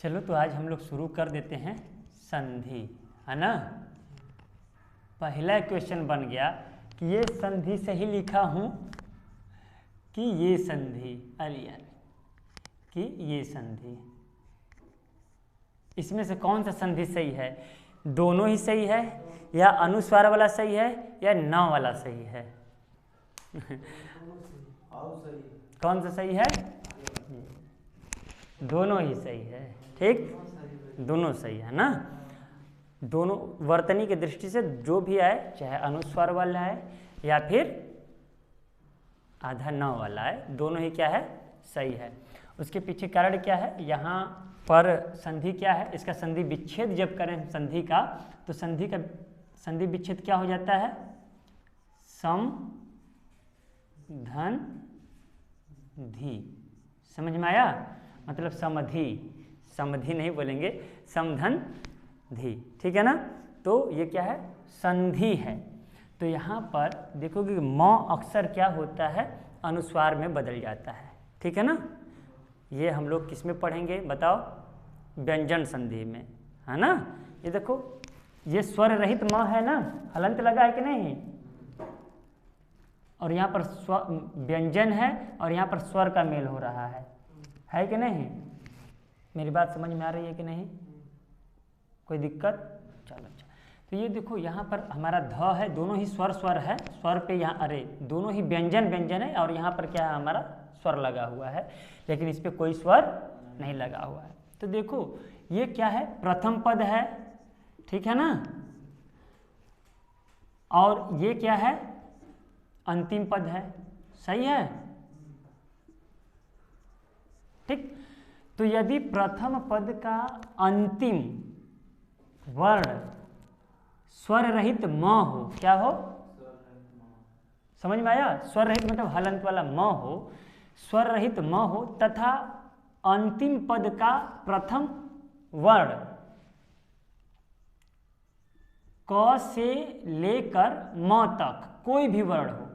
चलो तो आज हम लोग शुरू कर देते हैं संधि, है ना। पहला क्वेश्चन बन गया कि ये संधि सही लिखा हूं कि ये संधि, अरे कि ये संधि, इसमें से कौन सा संधि सही है? दोनों ही सही है, या अनुस्वार वाला सही है, या न वाला सही है? कौन सा सही है? दोनों ही सही है, ठीक, दोनों सही है ना। दोनों वर्तनी की दृष्टि से जो भी आए, चाहे अनुस्वार वाला है या फिर आधा न वाला है, दोनों ही क्या है? सही है। उसके पीछे कारण क्या है? यहाँ पर संधि क्या है? इसका संधि विच्छेद जब करें संधि का, तो संधि का संधि विच्छेद क्या हो जाता है? सम धन धी। समझ में आया? मतलब समधि, समधि नहीं बोलेंगे, समधन धी, ठीक है ना। तो ये क्या है? संधि है। तो यहाँ पर देखोगे म अक्सर क्या होता है? अनुस्वार में बदल जाता है, ठीक है ना। ये हम लोग किस में पढ़ेंगे बताओ? व्यंजन संधि में, है ना। ये देखो, ये स्वर रहित म है ना, हलंत लगा है कि नहीं, और यहाँ पर व्यंजन है और यहाँ पर स्वर का मेल हो रहा है कि नहीं? मेरी बात समझ में आ रही है कि नहीं? कोई दिक्कत? चलो अच्छा। तो ये देखो यहाँ पर हमारा ध है, दोनों ही स्वर स्वर है, स्वर पे यहाँ, अरे दोनों ही व्यंजन व्यंजन है, और यहाँ पर क्या है? हमारा स्वर लगा हुआ है, लेकिन इस पे कोई स्वर नहीं लगा हुआ है। तो देखो ये क्या है? प्रथम पद है, ठीक है ना, और ये क्या है? अंतिम पद है, सही है, ठीक। तो यदि प्रथम पद का अंतिम वर्ण स्वर रहित म हो, क्या हो? समझ में आया? स्वर रहित मतलब हलंत वाला म हो, स्वर रहित म हो, तथा अंतिम पद का प्रथम वर्ण क से लेकर म तक कोई भी वर्ण हो।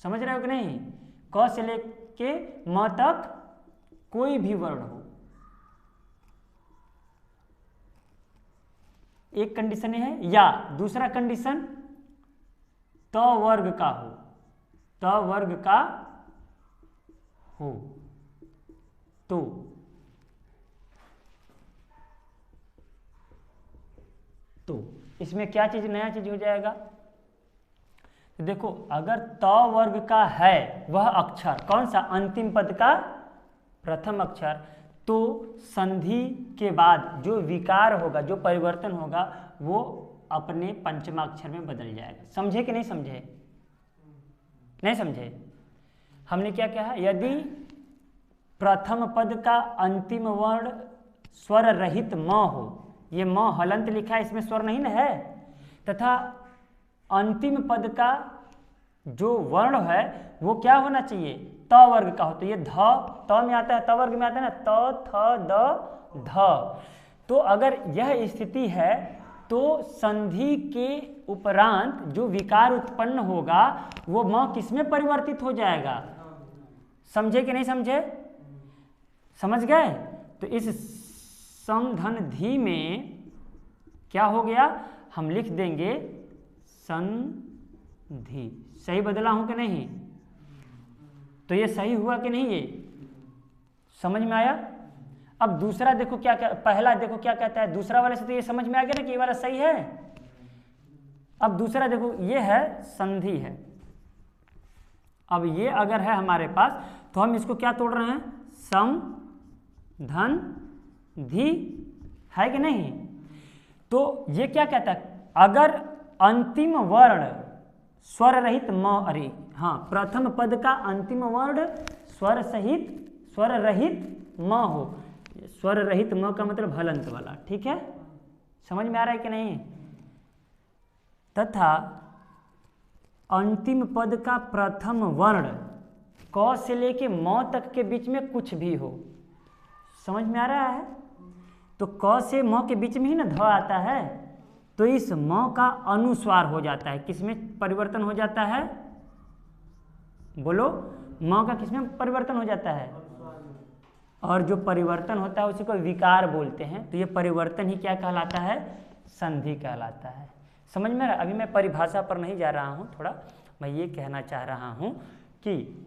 समझ रहे हो कि नहीं? क से लेके म तक कोई भी वर्ण हो, एक कंडीशन है। या दूसरा कंडीशन त वर्ग का हो, त वर्ग का हो, तो इसमें क्या चीज, नया चीज हो जाएगा? तो देखो, अगर त वर्ग का है वह अक्षर, कौन सा? अंतिम पद का प्रथम अक्षर, तो संधि के बाद जो विकार होगा, जो परिवर्तन होगा, वो अपने पंचमाक्षर में बदल जाएगा। समझे कि नहीं समझे? नहीं समझे? हमने क्या कहा? यदि प्रथम पद का अंतिम वर्ण स्वर रहित म हो, ये म हलंत लिखा है, इसमें स्वर नहीं ना है, तथा अंतिम पद का जो वर्ण है वो क्या होना चाहिए? त वर्ग का हो। तो ये ध त में आता है, त वर्ग में आता है ना, त थ द ध। तो अगर यह स्थिति है तो संधि के उपरांत जो विकार उत्पन्न होगा वो म किस में परिवर्तित हो जाएगा? समझे कि नहीं समझे? समझ गए? तो इस समधन धी में क्या हो गया? हम लिख देंगे संधि। सही बदला हूं कि नहीं? तो ये सही हुआ कि नहीं? ये समझ में आया? अब दूसरा देखो क्या क्या, पहला देखो क्या कहता है, दूसरा वाले से तो ये समझ में आ गया ना कि ये वाला सही है। अब दूसरा देखो, ये है संधि है। अब ये अगर है हमारे पास, तो हम इसको क्या तोड़ रहे हैं? सम धन धी, है कि नहीं? तो ये क्या कहता है? अगर अंतिम वर्ण स्वर रहित म, अरे हाँ, प्रथम पद का अंतिम वर्ण स्वर सहित, स्वर रहित म हो, स्वर रहित म का मतलब हलंत वाला, ठीक है? समझ में आ रहा है कि नहीं? तथा अंतिम पद का प्रथम वर्ण क से लेके म तक के बीच में कुछ भी हो। समझ में आ रहा है? तो क से म के बीच में ही ना ध आता है, तो इस म का अनुस्वार हो जाता है। किसमें परिवर्तन हो जाता है? बोलो, म का किसमें परिवर्तन हो जाता है? और जो परिवर्तन होता है उसी को विकार बोलते हैं। तो ये परिवर्तन ही क्या कहलाता है? संधि कहलाता है। समझ में? अभी मैं परिभाषा पर नहीं जा रहा हूँ, थोड़ा मैं ये कहना चाह रहा हूँ कि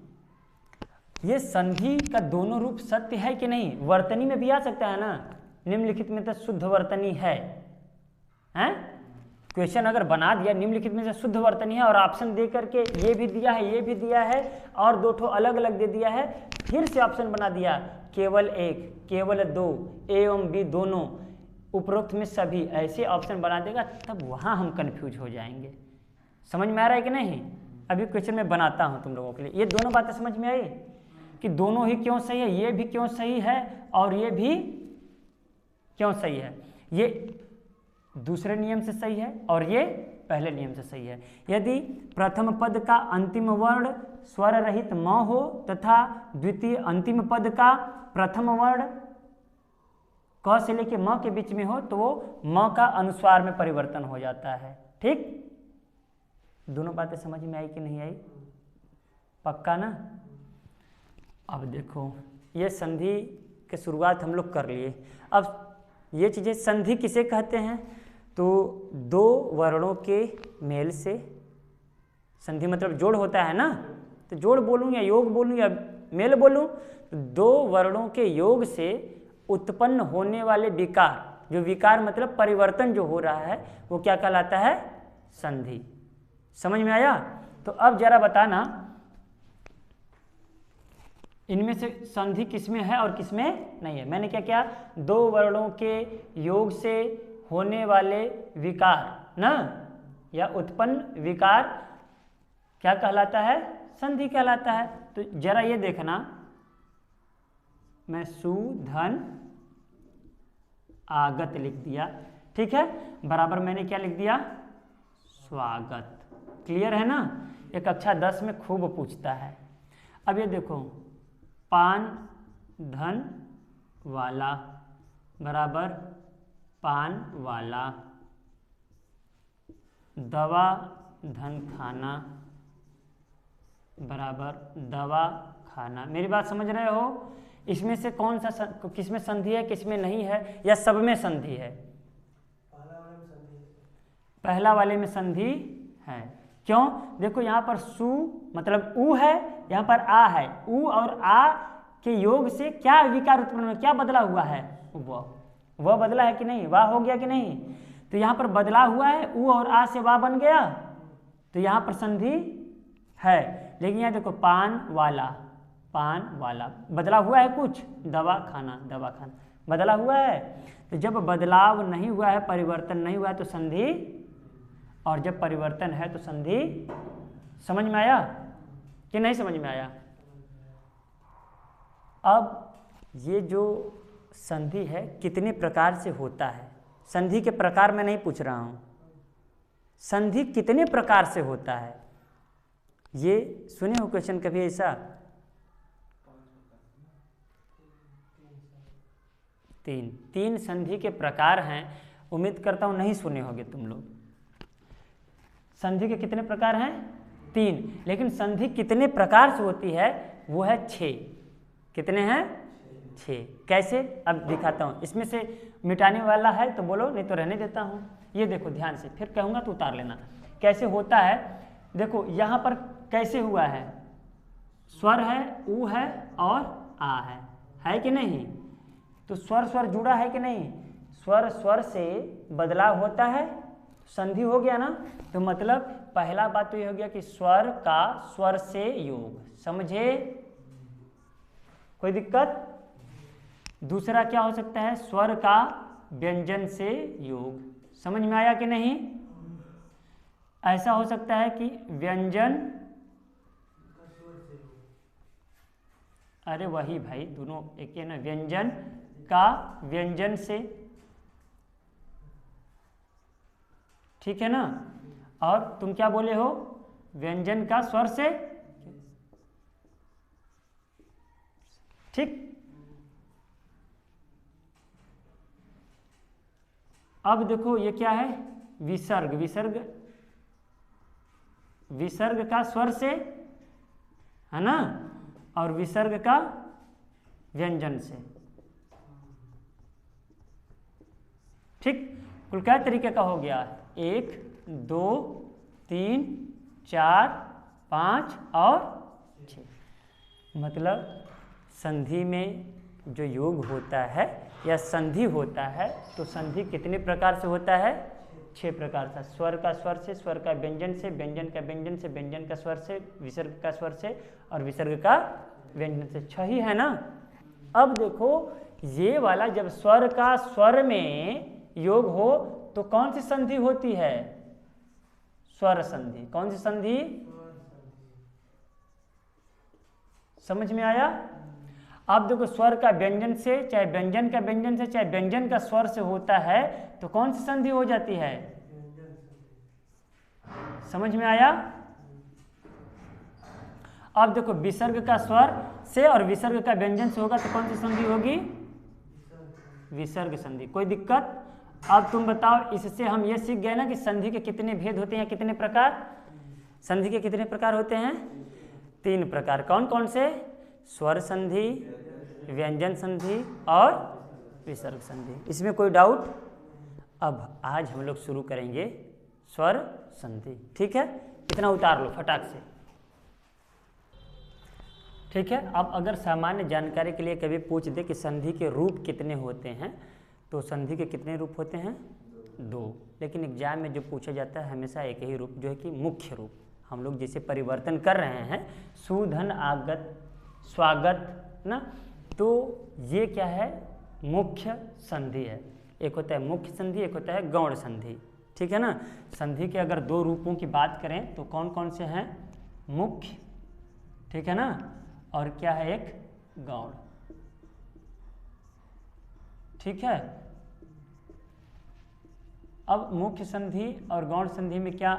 ये संधि का दोनों रूप सत्य है कि नहीं? वर्तनी में भी आ सकता है ना, निम्नलिखित में तो शुद्ध वर्तनी है, हैं? क्वेश्चन अगर बना दिया निम्नलिखित में से शुद्ध वर्तनी है और ऑप्शन दे करके ये भी दिया है, ये भी दिया है और दो ठो अलग अलग दे दिया है, फिर से ऑप्शन बना दिया केवल एक, केवल दो, ए एवं बी दोनों, उपरोक्त में सभी, ऐसे ऑप्शन बना देगा, तब वहाँ हम कंफ्यूज हो जाएंगे। समझ में आ रहा है कि नहीं? अभी क्वेश्चन में बनाता हूँ तुम लोगों के लिए। ये दोनों बातें समझ में आई कि दोनों ही क्यों सही है, ये भी क्यों सही है और ये भी क्यों सही है। ये दूसरे नियम से सही है और ये पहले नियम से सही है। यदि प्रथम पद का अंतिम वर्ण स्वर रहित म हो तथा द्वितीय अंतिम पद का प्रथम वर्ण क से लेके म के बीच में हो तो वो म का अनुस्वार में परिवर्तन हो जाता है। ठीक, दोनों बातें समझ में आई कि नहीं आई? पक्का ना? अब देखो ये संधि की शुरुआत हम लोग कर लिए। अब ये चीज़ें संधि किसे कहते हैं? तो दो वर्णों के मेल से, संधि मतलब जोड़ होता है ना, तो जोड़ बोलूँ या योग बोलूँ या मेल बोलूँ, तो दो वर्णों के योग से उत्पन्न होने वाले विकार, जो विकार मतलब परिवर्तन जो हो रहा है वो क्या कहलाता है? संधि। समझ में आया? तो अब जरा बताना इनमें से संधि किसमें है और किसमें नहीं है। मैंने क्या किया, दो वर्णों के योग से होने वाले विकार ना, या उत्पन्न विकार क्या कहलाता है? संधि कहलाता है। तो जरा ये देखना, मैं सु धन आगत लिख दिया, ठीक है, बराबर मैंने क्या लिख दिया? स्वागत। क्लियर है ना? ये कक्षा 10 में खूब पूछता है। अब ये देखो, पान धन वाला बराबर पान वाला, दवा धन खाना बराबर दवा खाना। मेरी बात समझ रहे हो? इसमें से कौन सा किसमें संधि है, किसमें नहीं है, या सब में संधि है? पहला वाले में संधि है। क्यों? देखो यहाँ पर सु मतलब उ है, यहाँ पर आ है, उ और आ के योग से क्या विकार उत्पन्न हुआ, क्या बदला हुआ है? वह बदला है कि नहीं? वाह हो गया कि नहीं? तो यहाँ पर बदला हुआ है, उ और आ से वाह बन गया, तो यहाँ पर संधि है। लेकिन यहाँ देखो पान वाला, पान वाला बदला हुआ है कुछ, दवा खाना, दवा खाना बदला हुआ है। तो जब बदलाव नहीं हुआ है, परिवर्तन नहीं हुआ है तो संधि, और जब परिवर्तन है तो संधि। समझ में आया कि नहीं समझ में आया? अब ये जो संधि है कितने प्रकार से होता है, संधि के प्रकार मैं नहीं पूछ रहा हूँ, संधि कितने प्रकार से होता है ये सुने हो क्वेश्चन कभी ऐसा? तीन संधि के प्रकार हैं। उम्मीद करता हूँ नहीं सुने होंगे तुम लोग। संधि के कितने प्रकार हैं? 3। लेकिन संधि कितने प्रकार से होती है वो है 6। कितने हैं? 6। कैसे? अब दिखाता हूँ। इसमें से मिटाने वाला है तो बोलो, नहीं तो रहने देता हूँ। ये देखो ध्यान से, फिर कहूँगा तो उतार लेना। कैसे होता है देखो, यहाँ पर कैसे हुआ है, स्वर है, उ है और आ है कि नहीं? तो स्वर स्वर जुड़ा है कि नहीं? स्वर स्वर से बदलाव होता है, संधि हो गया ना। तो मतलब पहला बात तो ये हो गया कि स्वर का स्वर से योग, समझे? कोई दिक्कत? दूसरा क्या हो सकता है? स्वर का व्यंजन से योग। समझ में आया कि नहीं? ऐसा हो सकता है कि व्यंजन, अरे वही भाई, दोनों एक है ना, व्यंजन का व्यंजन से, ठीक है ना। और तुम क्या बोले हो? व्यंजन का स्वर से, ठीक। अब देखो ये क्या है? विसर्ग। विसर्ग का स्वर से, है ना, और विसर्ग का व्यंजन से। ठीक, कुल क्या तरीके का हो गया? 1 2 3 4 5 और 6। मतलब संधि में जो योग होता है या संधि होता है तो संधि कितने प्रकार से होता है? 6 प्रकार से। स्वर का स्वर से, स्वर का व्यंजन से, व्यंजन का व्यंजन से, व्यंजन का स्वर से, विसर्ग का स्वर से और विसर्ग का व्यंजन से। 6 ही है ना। अब देखो ये वाला जब स्वर का स्वर में योग हो तो कौन सी संधि होती है? स्वर संधि। कौन सी संधि? समझ में आया? अब देखो स्वर का व्यंजन से, चाहे व्यंजन का व्यंजन से, चाहे व्यंजन का स्वर से होता है तो कौन सी संधि हो जाती है? समझ में आया? अब देखो विसर्ग का स्वर से और विसर्ग का व्यंजन से होगा तो कौन सी संधि होगी? विसर्ग संधि। कोई दिक्कत? अब तुम बताओ, इससे हम ये सीख गए ना कि संधि के कितने भेद होते हैं, कितने प्रकार? संधि के कितने प्रकार होते हैं? 3 प्रकार। कौन कौन से? स्वर संधि, व्यंजन संधि और विसर्ग संधि। इसमें कोई डाउट? अब आज हम लोग शुरू करेंगे स्वर संधि। ठीक है, इतना उतार लो फटाक से। ठीक है, अब अगर सामान्य जानकारी के लिए कभी पूछ दे कि संधि के रूप कितने होते हैं तो संधि के कितने रूप होते हैं? 2। लेकिन एग्जाम में जो पूछा जाता है हमेशा एक ही रूप, जो है कि मुख्य रूप। हम लोग जिसे परिवर्तन कर रहे हैं, सुधन आगत स्वागत ना, तो ये क्या है? मुख्य संधि है। एक होता है मुख्य संधि, एक होता है गौण संधि। ठीक है ना। संधि के अगर 2 रूपों की बात करें तो कौन कौन से हैं? मुख्य, ठीक है ना, और क्या है? एक गौण। ठीक है। अब मुख्य संधि और गौण संधि में क्या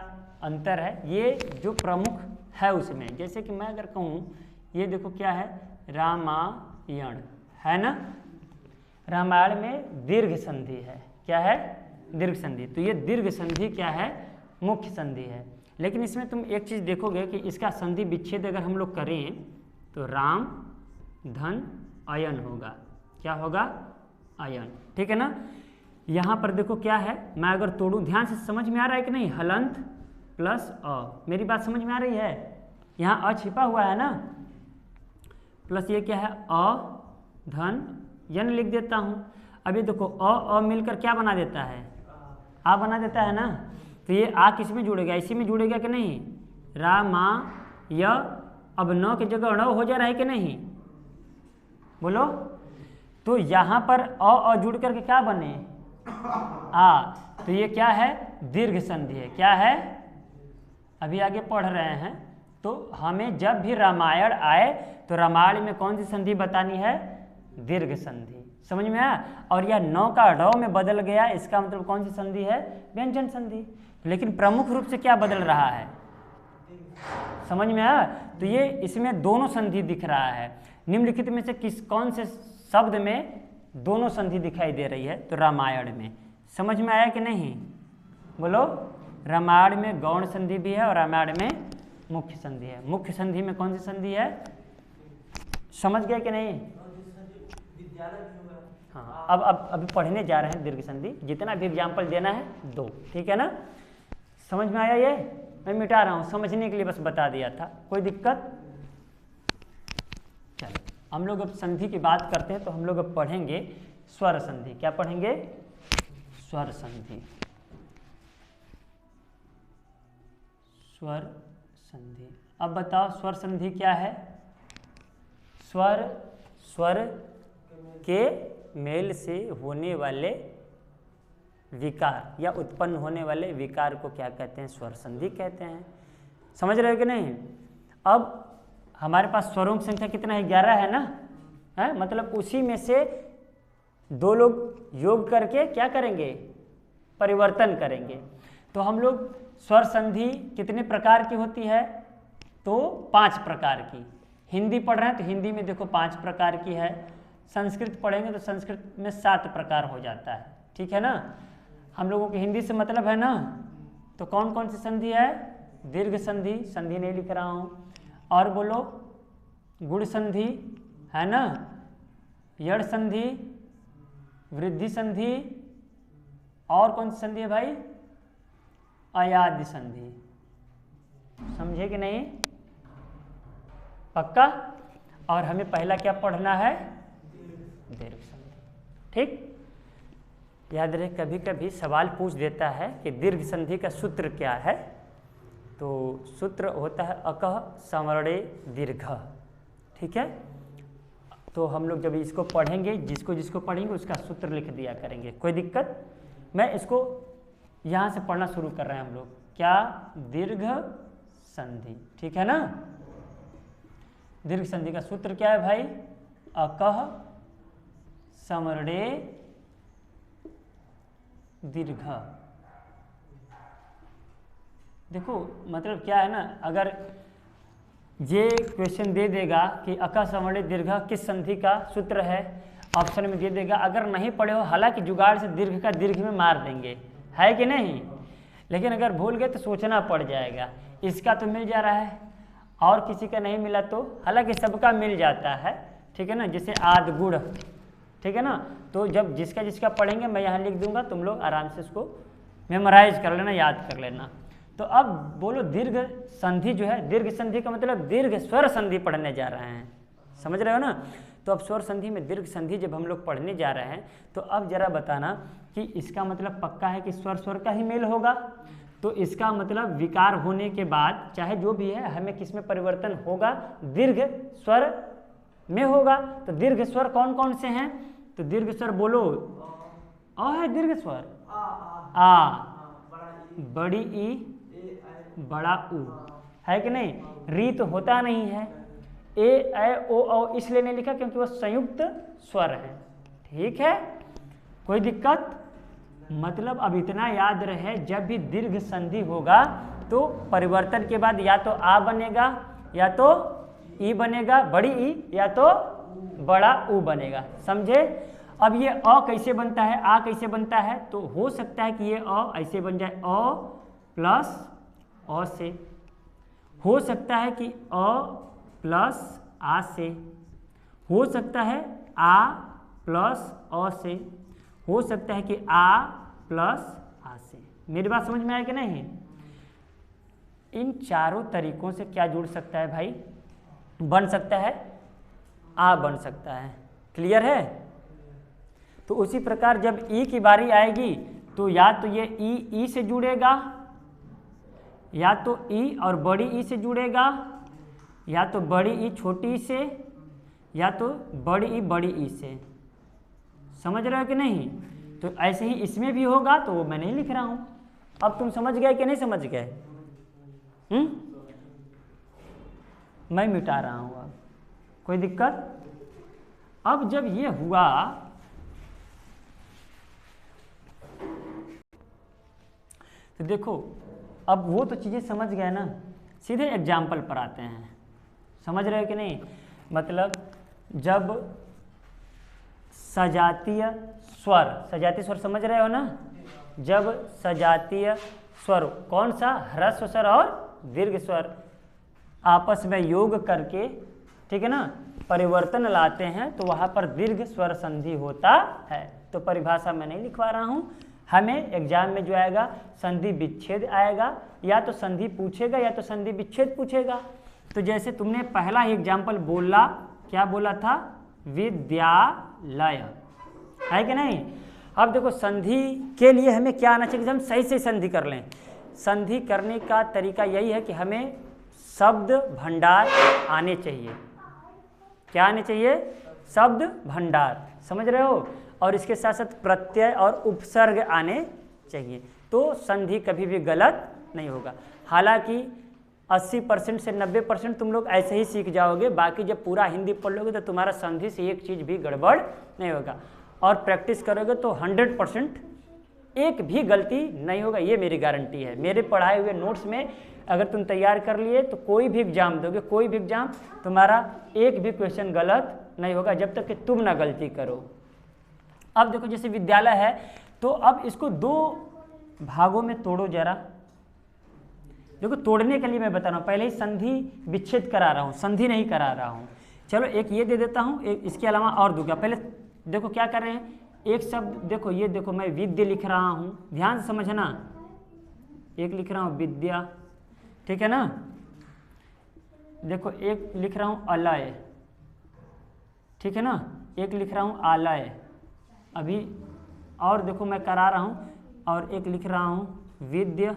अंतर है? ये जो प्रमुख है उसमें, जैसे कि मैं अगर कहूँ ये देखो क्या है? रामायण है ना। रामायण में दीर्घ संधि है। क्या है? दीर्घ संधि। तो ये दीर्घ संधि क्या है? मुख्य संधि है। लेकिन इसमें तुम एक चीज देखोगे कि इसका संधि विच्छेद अगर हम लोग करें तो राम धन अयन होगा। क्या होगा? अयन। ठीक है ना। यहाँ पर देखो क्या है, मैं अगर तोड़ूं, ध्यान से समझ में आ रहा है कि नहीं? हलंत प्लस अ। मेरी बात समझ में आ रही है? यहाँ अ छिपा हुआ है ना, प्लस ये क्या है? अ धन यन लिख देता हूँ। अब ये देखो अ मिलकर क्या बना देता है? आ बना देता है ना। तो ये आ किस में जुड़ेगा? इसी में जुड़ेगा कि नहीं? रा मा य। अब न की जगह ण हो जा रहा है कि नहीं? बोलो। तो यहाँ पर अ जुड़ करके क्या बने? आ। तो ये क्या है? दीर्घ संधि है। क्या है? अभी आगे पढ़ रहे हैं। तो हमें जब भी रामायण आए तो रामायण में कौन सी संधि बतानी है? दीर्घ संधि। समझ में आया? और यह नौ का ढ में बदल गया, इसका मतलब कौन सी संधि है? व्यंजन संधि। लेकिन प्रमुख रूप से क्या बदल रहा है? समझ में आया? तो ये इसमें दोनों संधि दिख रहा है। निम्नलिखित में से कौन से शब्द में दोनों संधि दिखाई दे रही है? तो रामायण में। समझ में आया कि नहीं? बोलो। रामायण में गौण संधि भी है और रामायण में मुख्य संधि है। मुख्य संधि में कौन सी संधि है? समझ गए कि नहीं? हाँ, अब अभी पढ़ने जा रहे हैं दीर्घ संधि। जितना भी एग्जाम्पल देना है 2। ठीक है ना। समझ में आया? ये मैं मिटा रहा हूँ, समझने के लिए बस बता दिया था। कोई दिक्कत? चलो हम लोग अब संधि की बात करते हैं तो हम लोग अब पढ़ेंगे स्वर संधि। क्या पढ़ेंगे? स्वर संधि। स्वर संधि। अब बताओ स्वर संधि क्या है? स्वर के मेल से होने वाले विकार या उत्पन्न होने वाले विकार को क्या कहते हैं? स्वर संधि कहते हैं। समझ रहे हो कि नहीं? अब हमारे पास स्वरों की संख्या कितना है? 11 है ना। है मतलब उसी में से 2 लोग योग करके क्या करेंगे? परिवर्तन करेंगे। तो हम लोग स्वर संधि कितने प्रकार की होती है? तो 5 प्रकार की। हिंदी पढ़ रहे हैं तो हिंदी में देखो 5 प्रकार की है। संस्कृत पढ़ेंगे तो संस्कृत में 7 प्रकार हो जाता है। ठीक है ना। हम लोगों की हिंदी से मतलब है ना। तो कौन कौन सी संधि है? दीर्घ संधि, संधि नहीं लिख रहा हूँ। और बोलो गुण संधि है ना। यड़ संधि, वृद्धि संधि, और कौन सी संधि है भाई? अयाद्य संधि। समझे कि नहीं? पक्का? और हमें पहला क्या पढ़ना है? दीर्घ संधि। ठीक, याद रहे, कभी कभी सवाल पूछ देता है कि दीर्घ संधि का सूत्र क्या है। तो सूत्र होता है अकः संवरणे दीर्घः। ठीक है, तो हम लोग जब इसको पढ़ेंगे, जिसको जिसको पढ़ेंगे उसका सूत्र लिख दिया करेंगे, कोई दिक्कत? मैं इसको यहाँ से पढ़ना शुरू कर रहे हैं हम लोग। क्या? दीर्घ संधि। ठीक है ना? दीर्घ संधि का सूत्र क्या है भाई? अकः संवरणे दीर्घः। देखो मतलब क्या है ना, अगर ये क्वेश्चन दे देगा कि अकः संवरणे दीर्घः किस संधि का सूत्र है, ऑप्शन में दे देगा। अगर नहीं पढ़े हो, हालांकि जुगाड़ से दीर्घ का दीर्घ में मार देंगे, है कि नहीं? लेकिन अगर भूल गए तो सोचना पड़ जाएगा। इसका तो मिल जा रहा है और किसी का नहीं मिला तो, हालांकि सबका मिल जाता है। ठीक है ना? जैसे आद गुड़, ठीक है ना? तो जब जिसका जिसका पढ़ेंगे मैं यहाँ लिख दूंगा, तुम लोग आराम से उसको मेमोराइज कर लेना, याद कर लेना। तो अब बोलो दीर्घ संधि जो है, दीर्घ संधि का मतलब दीर्घ स्वर संधि पढ़ने जा रहे हैं, समझ रहे हो ना? तो अब स्वर संधि में दीर्घ संधि जब हम लोग पढ़ने जा रहे हैं, तो अब जरा बताना कि इसका मतलब पक्का है कि स्वर स्वर का ही मेल होगा। तो इसका मतलब विकार होने के बाद चाहे जो भी है, हमें किस में परिवर्तन होगा? दीर्घ स्वर में होगा। तो दीर्घ स्वर कौन कौन से हैं? तो दीर्घ स्वर बोलो। अ है दीर्घ स्वर, आ, बड़ी ई, बड़ा उ, है कि नहीं? री तो होता नहीं है। ए, ऐ, ओ, औ इसलिए नहीं लिखा क्योंकि वो संयुक्त स्वर है। ठीक है, कोई दिक्कत? मतलब अब इतना याद रहे, जब भी दीर्घ संधि होगा तो परिवर्तन के बाद या तो आ बनेगा, या तो ई बनेगा, बड़ी ई, या तो बड़ा उ बनेगा। समझे? अब ये अ कैसे बनता है, आ कैसे बनता है? तो हो सकता है कि ये अ ऐसे बन जाए, अ प्लस अ से, हो सकता है कि अ प्लस आ से, हो सकता है आ प्लस अ से, हो सकता है कि आ प्लस आ से। मेरी बात समझ में आया कि नहीं? इन चारों तरीकों से क्या जुड़ सकता है भाई? बन सकता है, आ बन सकता है। क्लियर है? तो उसी प्रकार जब ई की बारी आएगी तो या तो ये ई से जुड़ेगा, या तो ई और बड़ी ई से जुड़ेगा, या तो बड़ी ई छोटी ई से, या तो बड़ी ई से। समझ रहे हो कि नहीं? तो ऐसे ही इसमें भी होगा, तो वो मैं नहीं लिख रहा हूं। अब तुम समझ गए कि नहीं समझ गए? मैं मिटा रहा हूं अब, कोई दिक्कत? अब जब ये हुआ तो देखो, अब वो तो चीज़ें समझ गए ना, सीधे एग्जाम्पल पर आते हैं। समझ रहे हो कि नहीं? मतलब जब सजातीय स्वर समझ रहे हो ना? जब सजातीय स्वर, कौन सा? ह्रस्व स्वर और दीर्घ स्वर आपस में योग करके, ठीक है ना, परिवर्तन लाते हैं, तो वहाँ पर दीर्घ स्वर संधि होता है। तो परिभाषा मैं नहीं लिखवा रहा हूँ, हमें एग्जाम में जो आएगा संधि विच्छेद आएगा, या तो संधि पूछेगा या तो संधि विच्छेद पूछेगा। तो जैसे तुमने पहला ही एग्जाम्पल बोला, क्या बोला था? विद्यालय, है कि नहीं? अब देखो संधि के लिए हमें क्या आना चाहिए कि हम सही से संधि कर लें। संधि करने का तरीका यही है कि हमें शब्द भंडार आने चाहिए। क्या आने चाहिए? शब्द भंडार, समझ रहे हो? और इसके साथ साथ प्रत्यय और उपसर्ग आने चाहिए, तो संधि कभी भी गलत नहीं होगा। हालांकि 80% से 90% तुम लोग ऐसे ही सीख जाओगे, बाकी जब पूरा हिंदी पढ़ लोगे तो तुम्हारा संधि से एक चीज़ भी गड़बड़ नहीं होगा। और प्रैक्टिस करोगे तो 100% एक भी गलती नहीं होगा, ये मेरी गारंटी है। मेरे पढ़ाए हुए नोट्स में अगर तुम तैयार कर लिए तो कोई भी एग्जाम दोगे, कोई भी एग्जाम, तुम्हारा एक भी क्वेश्चन गलत नहीं होगा जब तक कि तुम ना गलती करो। अब देखो जैसे विद्यालय है, तो अब इसको दो भागों में तोड़ो जरा। देखो तोड़ने के लिए मैं बता रहा हूँ, पहले ही संधि विच्छेद करा रहा हूँ, संधि नहीं करा रहा हूँ। चलो एक ये दे देता हूँ, एक इसके अलावा और दूंगा। पहले देखो क्या कर रहे हैं, एक शब्द देखो, ये देखो मैं विद्या लिख रहा हूँ, ध्यान से समझना, एक लिख रहा हूँ विद्या, ठीक है ना। देखो एक लिख रहा हूँ अलय, ठीक है ना, एक लिख रहा हूँ आलय अभी, और देखो मैं करा रहा हूँ, और एक लिख रहा हूँ विद्या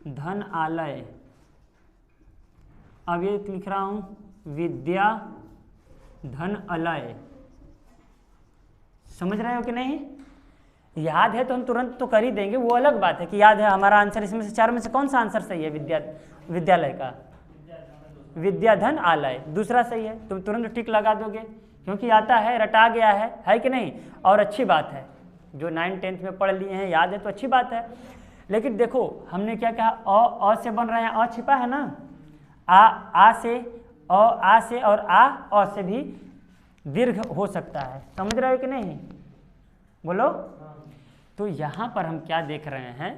धन आलय, अब एक लिख रहा हूँ विद्या धन अलय। समझ रहे हो कि नहीं? याद है तो हम तुरंत तो कर ही देंगे, वो अलग बात है कि याद है हमारा आंसर, इसमें से चार में से कौन सा आंसर सही है? विद्यालय का विद्याधन आलय, दूसरा सही है, तुम तुरंत टिक लगा दोगे क्योंकि आता है, रटा गया है कि नहीं। और अच्छी बात है, जो 9th 10th में पढ़ लिए हैं, याद है तो अच्छी बात है। लेकिन देखो हमने क्या कहा, अ से बन रहे हैं, अ छिपा है ना, आ से, आ से और अ से भी दीर्घ हो सकता है, समझ रहे हो कि नहीं? बोलो। तो यहाँ पर हम क्या देख रहे हैं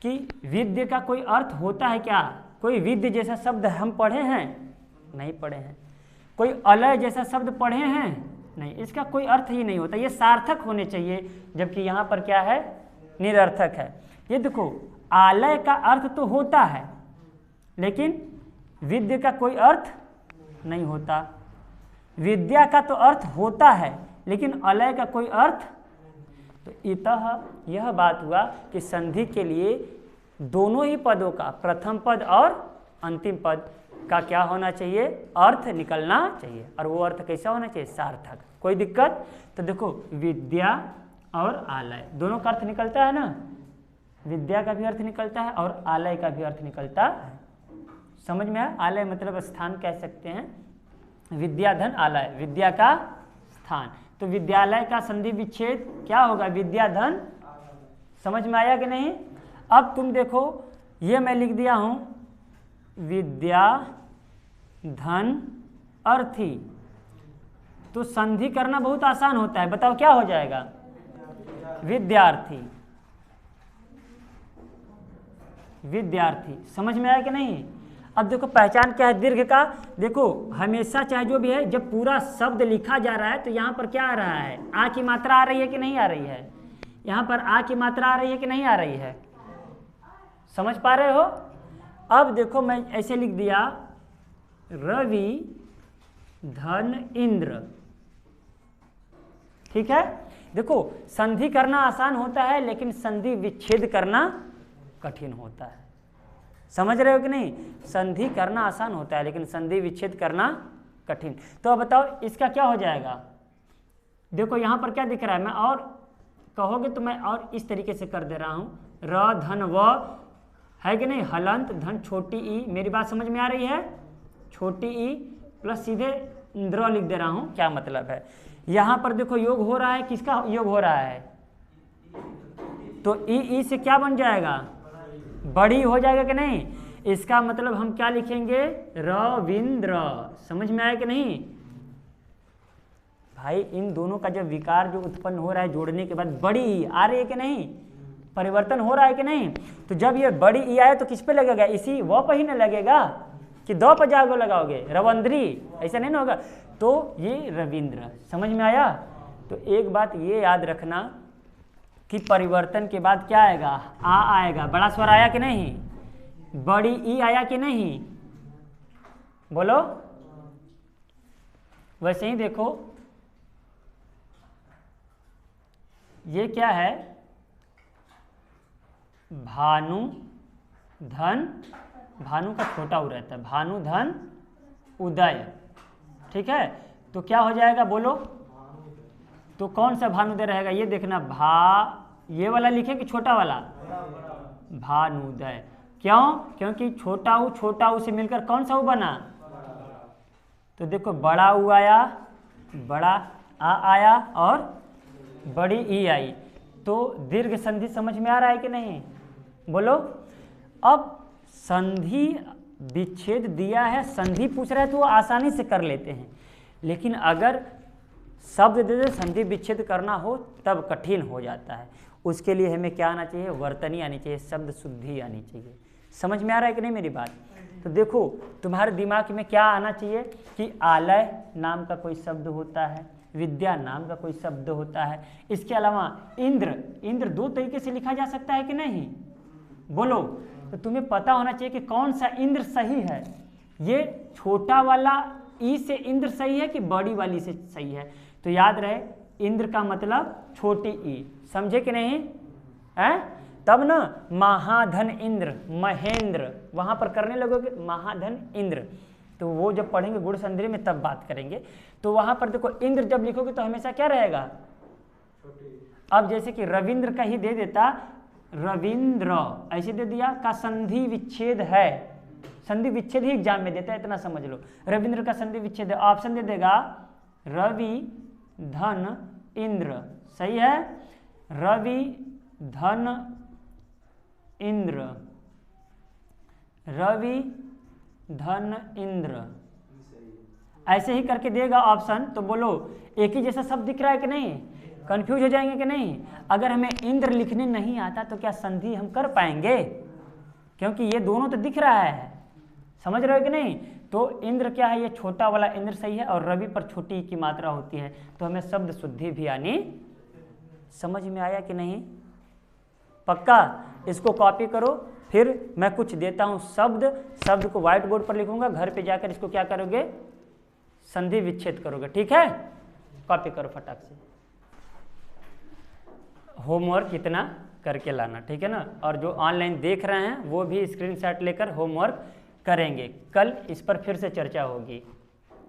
कि विद्य का कोई अर्थ होता है क्या? कोई विद्य जैसा शब्द हम पढ़े हैं? नहीं पढ़े हैं। कोई अलय जैसा शब्द पढ़े हैं? नहीं, इसका कोई अर्थ ही नहीं होता, ये सार्थक होने चाहिए, जबकि यहाँ पर क्या है, निरर्थक है। ये देखो आलय का अर्थ तो होता है, लेकिन विद्य का कोई अर्थ नहीं होता। विद्या का तो अर्थ होता है, लेकिन अलय का कोई अर्थ। तो इतः यह बात हुआ कि संधि के लिए दोनों ही पदों का, प्रथम पद और अंतिम पद का क्या होना चाहिए? अर्थ निकलना चाहिए। और वो अर्थ कैसा होना चाहिए? सार्थक। कोई दिक्कत? तो देखो विद्या और आलय दोनों का अर्थ निकलता है ना, विद्या का भी अर्थ निकलता है और आलय का भी अर्थ निकलता है। समझ में आया? आलय मतलब स्थान कह सकते हैं, विद्याधन आलय, विद्या का स्थान। तो विद्यालय का संधि विच्छेद क्या होगा? विद्याधन। समझ में आया कि नहीं? अब तुम देखो, ये मैं लिख दिया हूं विद्या धन अर्थी, तो संधि करना बहुत आसान होता है। बताओ क्या हो जाएगा? विद्यार्थी। विद्यार्थी। समझ में आया कि नहीं? अब देखो पहचान क्या है दीर्घ का? देखो हमेशा चाहे जो भी है, जब पूरा शब्द लिखा जा रहा है तो यहाँ पर क्या आ रहा है? आ की मात्रा आ रही है कि नहीं आ रही है? यहाँ पर आ की मात्रा आ रही है कि नहीं आ रही है? समझ पा रहे हो? अब देखो मैं ऐसे लिख दिया रवि धन इंद्र, ठीक है। देखो संधि करना आसान होता है, लेकिन संधि विच्छेद करना कठिन होता है। समझ रहे हो कि नहीं? संधि करना आसान होता है, लेकिन संधि विच्छेद करना कठिन। तो अब बताओ इसका क्या हो जाएगा? देखो यहाँ पर क्या दिख रहा है, मैं और कहोगे तो मैं और इस तरीके से कर दे रहा हूँ, र धन व है कि नहीं, हलंत धन छोटी ई। मेरी बात समझ में आ रही है? छोटी ई प्लस सीधे द्र लिख दे रहा हूँ। क्या मतलब है? यहाँ पर देखो योग हो रहा है, किसका योग हो रहा है? तो ई से क्या बन जाएगा? बड़ी हो जाएगा कि नहीं? इसका मतलब हम क्या लिखेंगे? रविंद्र। समझ में आया कि नहीं? भाई इन दोनों का जब विकार जो उत्पन्न हो रहा है जोड़ने के बाद, बड़ी ई आ रही है कि नहीं? परिवर्तन हो रहा है कि नहीं? तो जब ये बड़ी ई आए तो किस पे लगेगा? इसी व पर ही न लगेगा कि दो पर जागो लगाओगे, रवंद्री, ऐसा नहीं ना होगा। तो ये रविंद्र। समझ में आया? तो एक बात ये याद रखना कि परिवर्तन के बाद क्या आएगा? आ आएगा। बड़ा स्वर आया कि नहीं? बड़ी ई आया कि नहीं? बोलो। वैसे ही देखो ये क्या है? भानु धन, भानु का छोटा उ रहता है, भानु धन उदय, ठीक है। तो क्या हो जाएगा बोलो? तो कौन सा भानुदय रहेगा? ये देखना, ये वाला लिखे कि छोटा वाला? भानुदय। क्यों? क्योंकि छोटा उ से मिलकर कौन सा उ बना? तो देखो बड़ा उ आया, बड़ा आ आया और बड़ी ई आई, तो दीर्घ संधि समझ में आ रहा है कि नहीं? बोलो। अब संधि विच्छेद दिया है, संधि पूछ रहा है तो वो आसानी से कर लेते हैं, लेकिन अगर शब्द दे दे संधि विच्छेद करना हो तब कठिन हो जाता है। उसके लिए हमें क्या आना चाहिए? वर्तनी आनी चाहिए, शब्द शुद्धि आनी चाहिए। समझ में आ रहा है कि नहीं मेरी बात? तो देखो तुम्हारे दिमाग में क्या आना चाहिए कि आलय नाम का कोई शब्द होता है, विद्या नाम का कोई शब्द होता है, इसके अलावा इंद्र, इंद्र दो तरीके से लिखा जा सकता है कि नहीं, बोलो। तो तुम्हें पता होना चाहिए कि कौन सा इंद्र सही है, ये छोटा वाला ई से इंद्र सही है कि बड़ी वाली से सही है। तो याद रहे इंद्र का मतलब छोटी ई, समझे कि नहीं है? तब ना महाधन इंद्र, महेंद्र वहां पर करने लगोगे महाधन इंद्र, तो वो जब पढ़ेंगे गुण संधि में तब बात करेंगे। तो वहां पर देखो इंद्र जब लिखोगे तो हमेशा क्या रहेगा, अब जैसे कि रविंद्र का ही दे देता, रविंद्र ऐसे दे दिया का संधि विच्छेद है, संधि विच्छेद ही एग्जाम में देता है, इतना समझ लो। रविंद्र का संधि विच्छेद है, ऑप्शन दे देगा रवि धन इंद्र, सही है, रवि धन इंद्र, रवि धन इंद्र, ऐसे ही करके देगा ऑप्शन। तो बोलो एक ही जैसा शब्द दिख रहा है कि नहीं, कंफ्यूज हो जाएंगे कि नहीं? अगर हमें इंद्र लिखने नहीं आता तो क्या संधि हम कर पाएंगे, क्योंकि ये दोनों तो दिख रहा है, समझ रहे हो कि नहीं? तो इंद्र क्या है, ये छोटा वाला इंद्र सही है, और रवि पर छोटी की मात्रा होती है, तो हमें शब्द शुद्धि भी आनी, समझ में आया कि नहीं? पक्का? इसको कॉपी करो, फिर मैं कुछ देता हूं शब्द, शब्द को व्हाइट बोर्ड पर लिखूंगा, घर पे जाकर इसको क्या करोगे, संधि विच्छेद करोगे, ठीक है? कॉपी करो फटाक से, होमवर्क इतना करके लाना, ठीक है ना? और जो ऑनलाइन देख रहे हैं वो भी स्क्रीनशॉट लेकर होमवर्क करेंगे, कल इस पर फिर से चर्चा होगी।